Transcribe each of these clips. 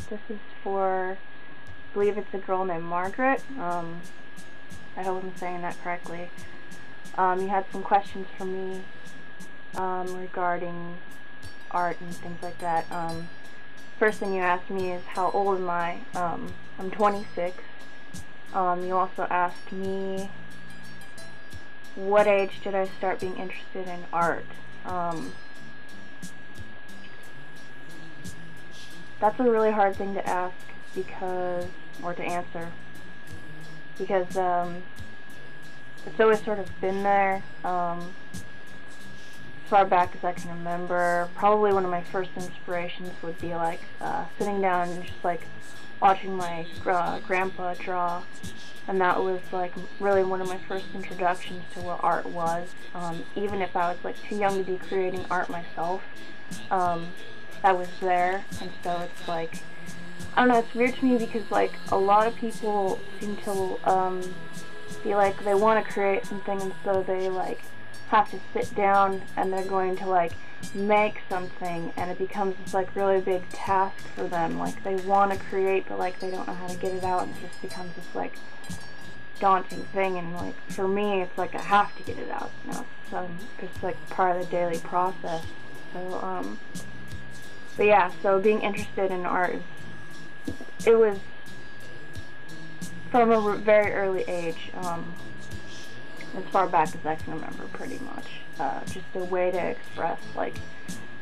This is for, I believe it's a girl named Margaret. I hope I'm saying that correctly. You had some questions for me regarding art and things like that. First thing you asked me is how old am I? I'm 26. You also asked me what age did I start being interested in art. That's a really hard thing to ask or to answer, because it's always sort of been there, as far back as I can remember. Probably one of my first inspirations would be like sitting down and just like watching my grandpa draw, and that was like really one of my first introductions to what art was. Even if I was like too young to be creating art myself, that was there. And so it's like, I don't know, it's weird to me because like a lot of people seem to feel like they want to create something, and so they like have to sit down and they're going to like make something, and it becomes this like really big task for them. Like they want to create, but like they don't know how to get it out, and it just becomes this like daunting thing. And like for me, it's like I have to get it out, you know. So it's like part of the daily process. So but yeah, so being interested in art, it was from a very early age, as far back as I can remember, pretty much. Just a way to express, like,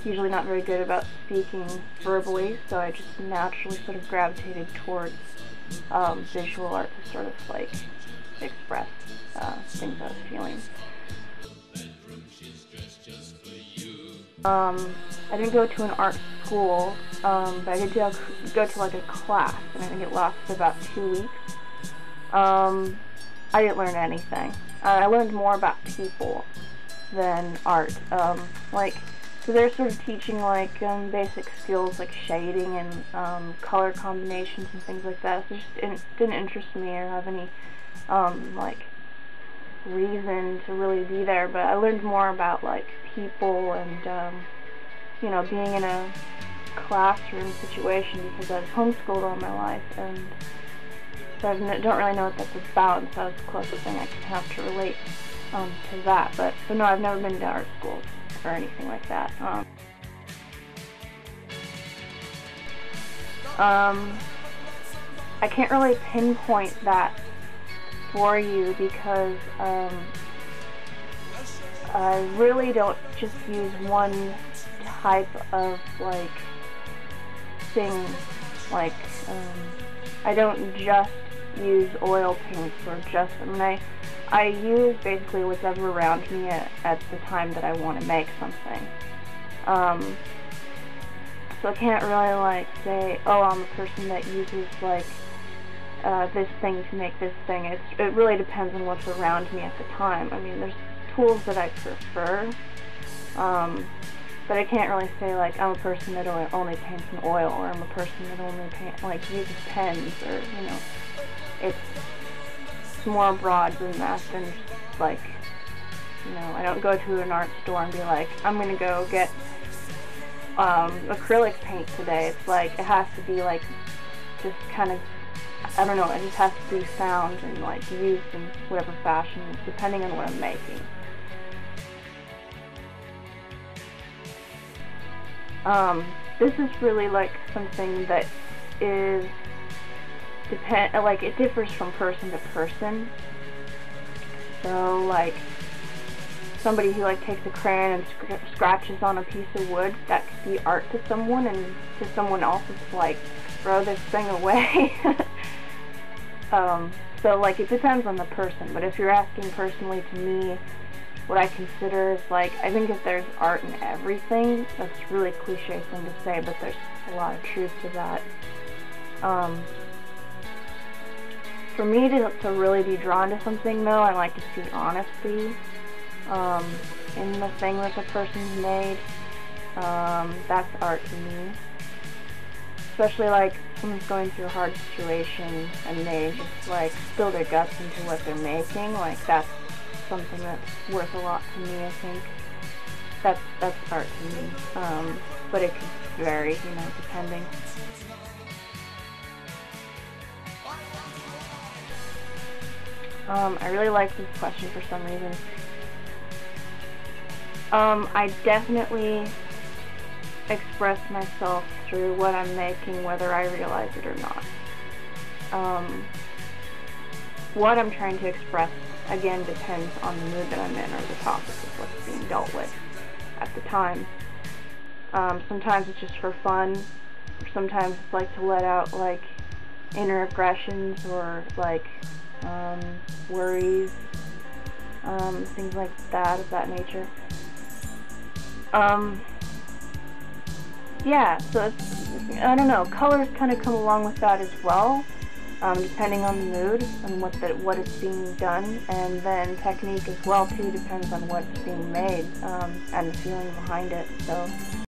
usually not very good about speaking verbally, so I just naturally sort of gravitated towards visual art to sort of like express things I was feeling. I didn't go to an art school, but I did go to like a class, and I think it lasted about 2 weeks. I didn't learn anything. I learned more about people than art. So they're sort of teaching like basic skills like shading and color combinations and things like that. So it just didn't interest me or have any like reason to really be there. But I learned more about like people and you know, being in a classroom situation, because I was homeschooled all my life, and so I don't really know what that's about, and so that was the closest thing I could have to relate to that. But no, I've never been to art schools or anything like that. I can't really pinpoint that for you, because I really don't just use one type of like thing. Like I don't just use oil paints or just, I use basically whatever around me at the time that I want to make something. So I can't really like say, oh, I'm a person that uses like this thing to make this thing. It really depends on what's around me at the time. I mean, there's tools that I prefer, but I can't really say like I'm a person that only paints in oil, or I'm a person that only uses pens, or you know, it's more broad than that, than just like, you know, I don't go to an art store and be like, I'm gonna go get acrylic paint today. It's like it has to be like just kind of, I don't know, it just has to be found and like used in whatever fashion, depending on what I'm making. This is really like something that is like it differs from person to person. So like somebody who like takes a crayon and scratches on a piece of wood, that could be art to someone, and to someone else it's like, throw this thing away. So like it depends on the person, but if you're asking personally to me, what I consider is like, I think if there's art in everything, that's a really cliche thing to say, but there's a lot of truth to that. For me to really be drawn to something though, I like to see honesty in the thing that the person's made. That's art to me. Especially like someone's going through a hard situation and they just like spill their guts into what they're making. Like that's something that's worth a lot to me, I think. That's art to me. But it could vary, you know, depending. I really like this question for some reason. I definitely express myself through what I'm making, whether I realize it or not. What I'm trying to express, again, depends on the mood that I'm in or the topic of what's being dealt with at the time. Sometimes it's just for fun, or sometimes it's like to let out like inner aggressions or like worries, things like that, of that nature. Yeah, so it's, I don't know, colors kind of come along with that as well, depending on the mood and what is being done, and then technique as well too, depends on what's being made, and the feeling behind it. So